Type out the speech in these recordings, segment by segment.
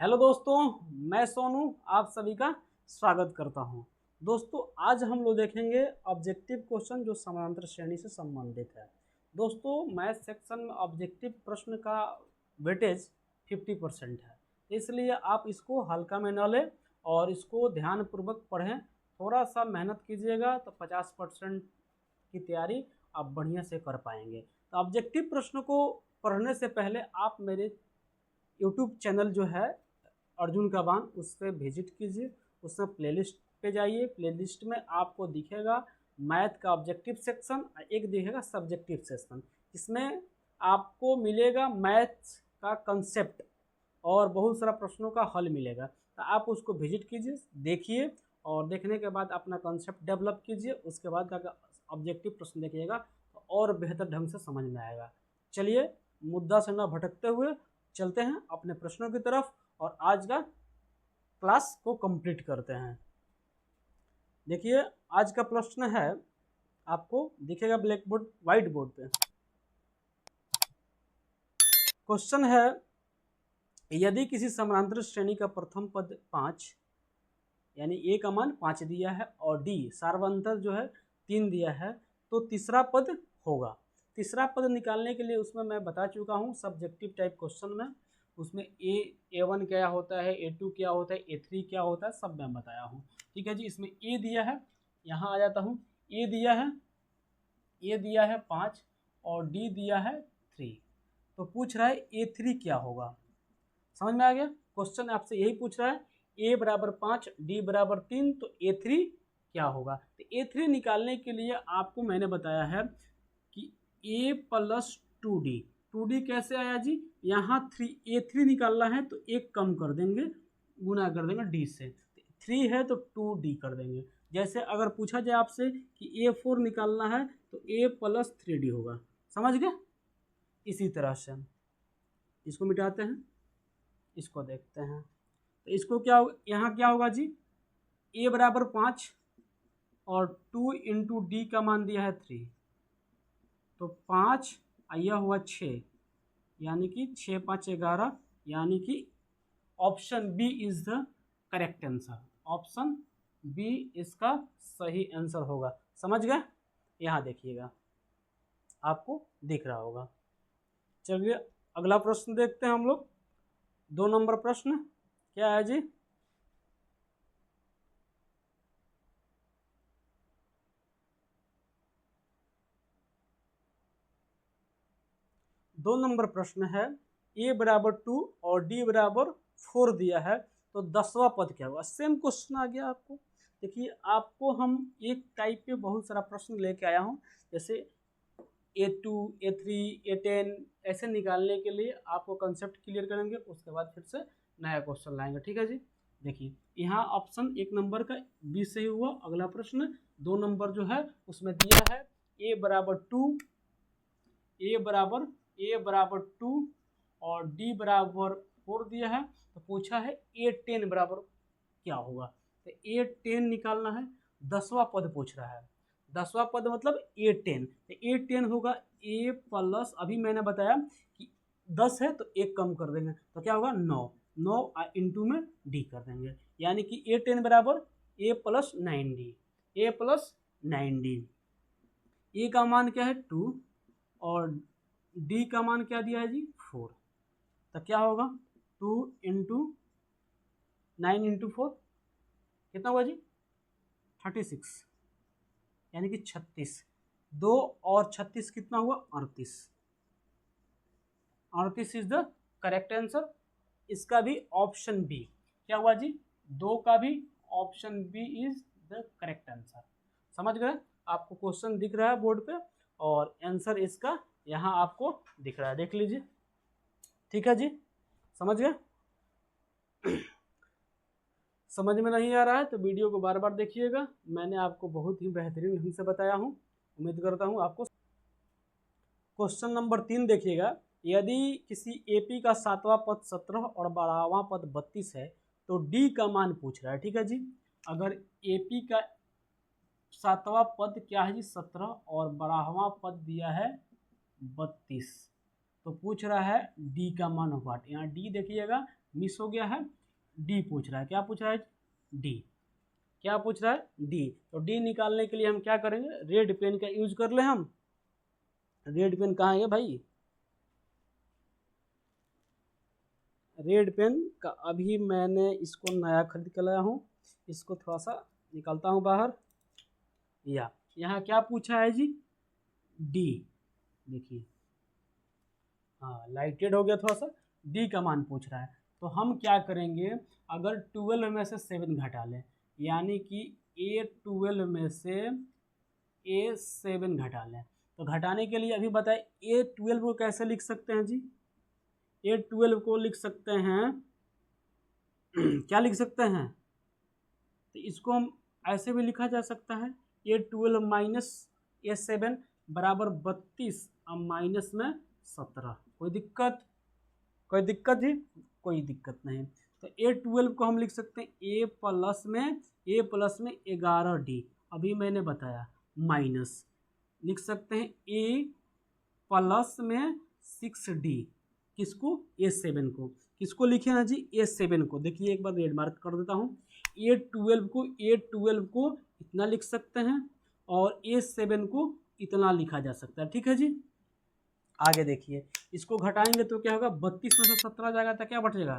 Hello दोस्तों, मैं सोनू आप सभी का स्वागत करता हूं। दोस्तों, आज हम लोग देखेंगे ऑब्जेक्टिव क्वेश्चन जो समानांतर श्रेणी से संबंधित है। दोस्तों, मैथ सेक्शन में ऑब्जेक्टिव प्रश्न का वेटेज 50% है, इसलिए आप इसको हल्का में न लें और इसको ध्यानपूर्वक पढ़ें। थोड़ा सा मेहनत कीजिएगा तो 50% की तैयारी आप बढ़िया से कर पाएंगे। तो ऑब्जेक्टिव प्रश्न को पढ़ने से पहले आप मेरे यूट्यूब चैनल जो है अर्जुन का बान, उस पर विजिट कीजिए। उसमें प्लेलिस्ट पे जाइए। प्लेलिस्ट में आपको दिखेगा मैथ का ऑब्जेक्टिव सेक्शन, एक दिखेगा सब्जेक्टिव सेक्शन। इसमें आपको मिलेगा मैथ का कंसेप्ट और बहुत सारा प्रश्नों का हल मिलेगा। तो आप उसको विजिट कीजिए, देखिए और देखने के बाद अपना कंसेप्ट डेवलप कीजिए। उसके बाद अगर ऑब्जेक्टिव प्रश्न देखिएगा तो और बेहतर ढंग से समझ में आएगा। चलिए, मुद्दा से न भटकते हुए चलते हैं अपने प्रश्नों की तरफ और आज का क्लास को कंप्लीट करते हैं। देखिए, आज का प्रश्न है, आपको दिखेगा ब्लैक बोर्ड, व्हाइट बोर्ड पे। क्वेश्चन है, यदि किसी समानांतर श्रेणी का प्रथम पद 5 यानी ए का मान 5 दिया है और डी सार्वंतर जो है 3 दिया है, तो तीसरा पद होगा। तीसरा पद निकालने के लिए उसमें मैं बता चुका हूँ सब्जेक्टिव टाइप क्वेश्चन में। उसमें ए1 क्या होता है, ए2 क्या होता है, ए3 क्या होता है, सब मैं बताया हूँ। ठीक है जी। इसमें ए दिया है, यहाँ आ जाता हूँ। ए दिया है 5 और डी दिया है 3। तो पूछ रहा है ए3 क्या होगा। समझ में आ गया? क्वेश्चन आपसे यही पूछ रहा है, ए बराबर 5 डी बराबर 3, तो ए3 क्या होगा। तो ए3 निकालने के लिए आपको मैंने बताया है कि ए प्लस 2d। 2d कैसे आया जी? यहाँ ए3 निकालना है तो एक कम कर देंगे, गुना कर देंगे डी से। 3 है तो 2d कर देंगे। जैसे अगर पूछा जाए आपसे कि ए4 निकालना है तो ए प्लस 3d होगा। समझ गए? इसी तरह से इसको मिटाते हैं, इसको देखते हैं। तो इसको क्या होगा, यहाँ क्या होगा जी? ए बराबर 5 और 2 इंटू डी का मान दिया है 3, तो 5 यह हुआ 6, यानी कि 6 5 11, यानी कि option B is the correct answer. Option B इसका सही आंसर होगा। समझ गए? यहाँ देखिएगा, आपको दिख रहा होगा। चलिए, अगला प्रश्न देखते हैं हम लोग। 2 नंबर प्रश्न क्या है जी? दो नंबर प्रश्न है, ए बराबर 2 और डी बराबर 4 दिया है, तो 10वां पद क्या होगा। सेम क्वेश्चन आ गया आपको। देखिए, आपको हम एक टाइप पे बहुत सारा प्रश्न लेके आया हूँ। जैसे A2 A3 A10 ऐसे निकालने के लिए आपको कंसेप्ट क्लियर करेंगे, उसके बाद फिर से नया क्वेश्चन लाएंगे। ठीक है जी। देखिए, यहाँ ऑप्शन 1 नंबर का बी सही हुआ। अगला प्रश्न 2 नंबर जो है उसमें दिया है ए बराबर 2, ए बराबर 2 और डी बराबर 4 दिया है। तो पूछा है A10 बराबर क्या होगा। तो A10 निकालना है, 10वां पद पूछ रहा है। 10वां पद मतलब A10। तो A10 होगा ए प्लस, अभी मैंने बताया कि 10 है तो एक कम कर देंगे, तो क्या होगा 9। 9 इंटू में डी कर देंगे, यानी कि A10 बराबर ए प्लस 9d। ए प्लस 9d, ए का मान क्या है 2 और डी का मान क्या दिया है जी 4। तो क्या होगा 2 इंटू 9 इंटू 4 कितना होगा जी 36, यानी कि 36। 2 और 36 कितना हुआ 38। 38 इज द करेक्ट आंसर। इसका भी ऑप्शन बी क्या हुआ जी, 2 का भी option B is the correct answer. समझ गए? आपको क्वेश्चन दिख रहा है बोर्ड पे और आंसर इसका यहाँ आपको दिख रहा है, देख लीजिए। ठीक है जी, समझ गए? समझ में नहीं आ रहा है तो वीडियो को बार बार देखिएगा। मैंने आपको बहुत ही बेहतरीन ढंग से बताया हूँ, उम्मीद करता हूँ आपको। क्वेश्चन नंबर 3 देखिएगा, यदि किसी एपी का 7वां पद 17 और 12वां पद 32 है तो डी का मान पूछ रहा है। ठीक है जी। अगर एपी का 7वां पद क्या है जी 17 और 12वां पद दिया है 32, तो पूछ रहा है डी का मान व्हाट। यहाँ डी देखिएगा मिस हो गया है, डी पूछ रहा है। क्या पूछ रहा है? डी। क्या पूछ रहा है? डी। तो डी निकालने के लिए हम क्या करेंगे? रेड पेन का यूज कर ले हम। रेड पेन कहाँ है भाई? रेड पेन का अभी मैंने इसको नया खरीद कर लाया हूँ, इसको थोड़ा सा निकालता हूँ बाहर। या यहाँ क्या पूछा है जी? डी। देखिए हाँ लाइटेड हो गया थोड़ा सा, डी का मान पूछ रहा है। तो हम क्या करेंगे, अगर 12 में से 7 घटा लें, यानी कि A12 में से A7 घटा लें, तो घटाने के लिए अभी बताए A12 को कैसे लिख सकते हैं जी? A12 को लिख सकते हैं क्या लिख सकते हैं? तो इसको हम ऐसे भी लिखा जा सकता है, A12 माइनस A7 बराबर 32 और माइनस में 17। कोई दिक्कत? कोई दिक्कत जी? कोई दिक्कत नहीं। तो A12 को हम लिख सकते हैं A प्लस में 11D, अभी मैंने बताया, माइनस लिख सकते हैं A प्लस में 6D। किसको? A7 को। किसको लिखे ना जी? A7 को। देखिए एक बार रेड मार्क कर देता हूँ। A12 को इतना लिख सकते हैं और A7 को इतना लिखा जा सकता है। ठीक है जी। आगे देखिए, इसको घटाएंगे तो क्या होगा? 32 में से 17 जाएगा तो क्या बचेगा?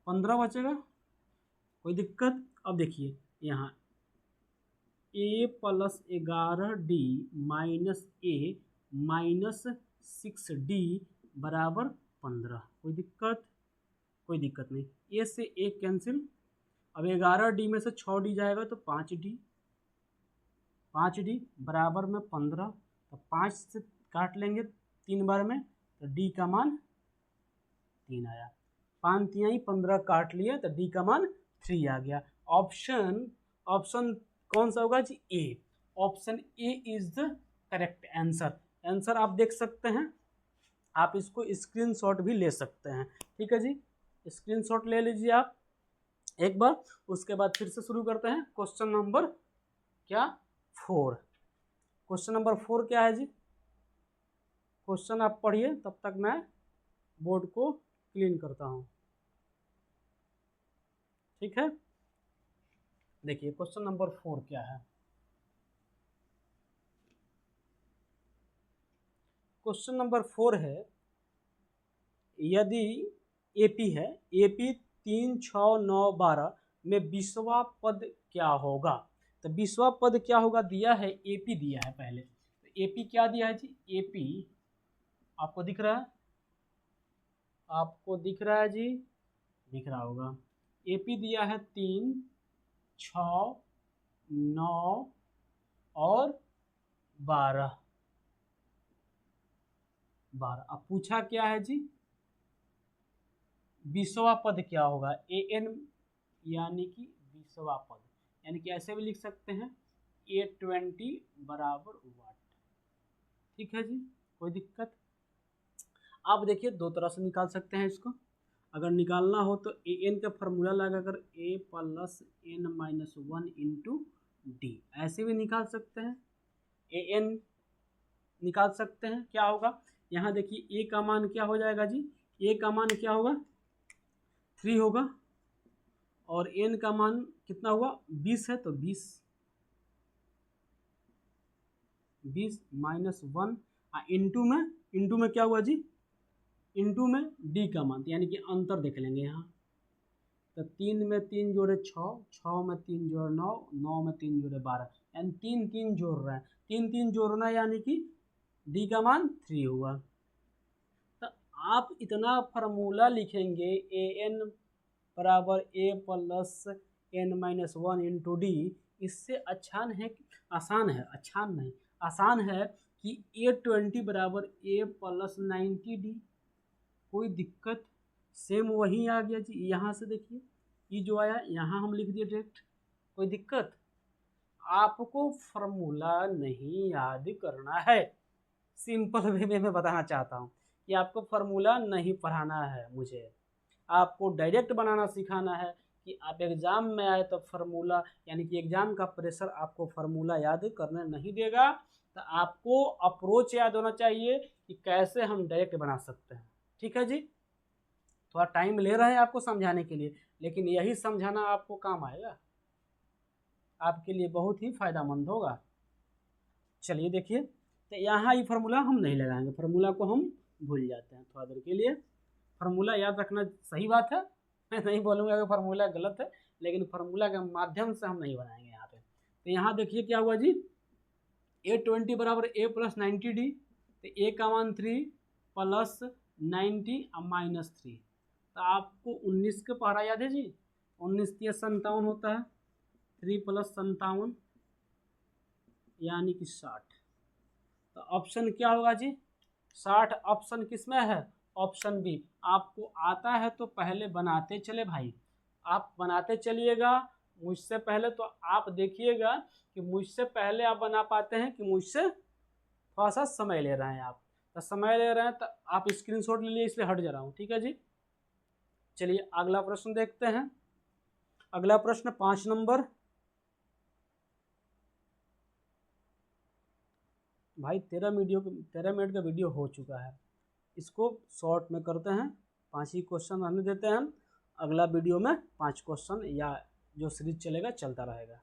15 बचेगा। कोई दिक्कत? अब देखिए यहाँ A plus 11D minus A minus 6D बराबर 15। कोई दिक्कत? कोई दिक्कत नहीं। A से A कैंसिल। अब 11D में से 6D जाएगा तो 5D, 5D बराबर में 15। तो 5 से काट लेंगे 3 बार में, तो D का मान 3 आया। 5 3 15 काट लिए तो D का मान 3 आ गया। ऑप्शन कौन सा होगा जी? A. Option A is the correct answer. Answer आप देख सकते हैं, आप इसको स्क्रीनशॉट भी ले सकते हैं। ठीक है जी, स्क्रीनशॉट ले लीजिए आप एक बार। उसके बाद फिर से शुरू करते हैं क्वेश्चन नंबर 4। क्वेश्चन नंबर 4 क्या है जी? क्वेश्चन आप पढ़िए, तब तक मैं बोर्ड को क्लीन करता हूँ। ठीक है, देखिए क्वेश्चन नंबर 4 क्या है। क्वेश्चन नंबर 4 है, यदि एपी है, एपी 3 6 9 12 में 20वां पद क्या होगा? तो 20वां पद क्या होगा दिया है, एपी दिया है पहले। तो एपी क्या दिया है जी? एपी आपको दिख रहा है? आपको दिख रहा है जी? दिख रहा होगा। एपी दिया है 3 6 9 और 12। अब पूछा क्या है जी? 20वां पद क्या होगा? an यानी कि 20वां पद, यानी कि ऐसे भी लिख सकते हैं A20 बराबर वाट। ठीक है जी, कोई दिक्कत? आप देखिए दो तरह से निकाल सकते हैं इसको। अगर निकालना हो तो an का फॉर्मूला लगाकर a plus n minus 1 into D, ऐसे भी निकाल सकते हैं। an निकाल सकते हैं, क्या होगा यहाँ देखिए, a का मान क्या हो जाएगा जी? a का मान क्या होगा? 3 होगा। और n का मान कितना हुआ? 20 है, तो 20 माइनस 1 इंटू में क्या हुआ जी? इंटू में d का मान, यानी कि अंतर देख लेंगे यहाँ। तो 3 में 3 जोड़े 6, 6 में 3 जोड़े 9, 9 में 3 जोड़े 12, यानी 3 3 जोड़ रहे हैं। 3 3 जोड़ना यानी कि d का मान 3 हुआ। तो आप इतना फार्मूला लिखेंगे an बराबर a plus n minus 1 into D. इससे आसान है कि A20 बराबर a प्लस 90D। कोई दिक्कत? सेम वही आ गया जी। यहाँ से देखिए, ये जो आया यहाँ हम लिख दिए डायरेक्ट। कोई दिक्कत? आपको फॉर्मूला नहीं याद करना है, सिंपल वे में बताना चाहता हूँ कि आपको फॉर्मूला नहीं पढ़ाना है मुझे, आपको डायरेक्ट बनाना सिखाना है कि आप एग्ज़ाम में आए तो फार्मूला, यानी कि एग्ज़ाम का प्रेशर आपको फार्मूला याद करने नहीं देगा। तो आपको अप्रोच याद होना चाहिए कि कैसे हम डायरेक्ट बना सकते हैं। ठीक है जी, थोड़ा टाइम ले रहे हैं आपको समझाने के लिए, लेकिन यही समझाना आपको काम आएगा, आपके लिए बहुत ही फायदेमंद होगा। चलिए देखिए, तो यहाँ ये फार्मूला हम नहीं लगाएंगे, फार्मूला को हम भूल जाते हैं थोड़ा देर के लिए। फार्मूला याद रखना सही बात है, मैं नहीं बोलूँगा कि फार्मूला गलत है, लेकिन फार्मूला के माध्यम से हम नहीं बनाएंगे यहाँ पे। तो यहाँ देखिए क्या हुआ जी, A20 बराबर A प्लस 90D, तो A का मान 3 प्लस 90 माइनस 3। तो आपको 19 के पहरा याद है जी, 19 3 57 होता है, 3 प्लस 57 यानी कि 60। तो ऑप्शन क्या होगा जी, 60 ऑप्शन किस में है, ऑप्शन बी। आपको आता है तो पहले बनाते चले भाई, आप बनाते चलिएगा मुझसे पहले, तो आप देखिएगा कि मुझसे पहले आप बना पाते हैं कि मुझसे थोड़ा सा समय ले रहे हैं आप। तो समय ले रहे हैं तो आप स्क्रीनशॉट ले लिए, इसलिए हट जा रहा हूँ। ठीक है जी, चलिए अगला प्रश्न देखते हैं। अगला प्रश्न 5 नंबर। भाई 13 मिनट का वीडियो हो चुका है, इसको शॉर्ट में करते हैं, 5 ही क्वेश्चन रहने देते हैं हम। अगला वीडियो में 5 क्वेश्चन या जो सीरीज चलेगा चलता रहेगा।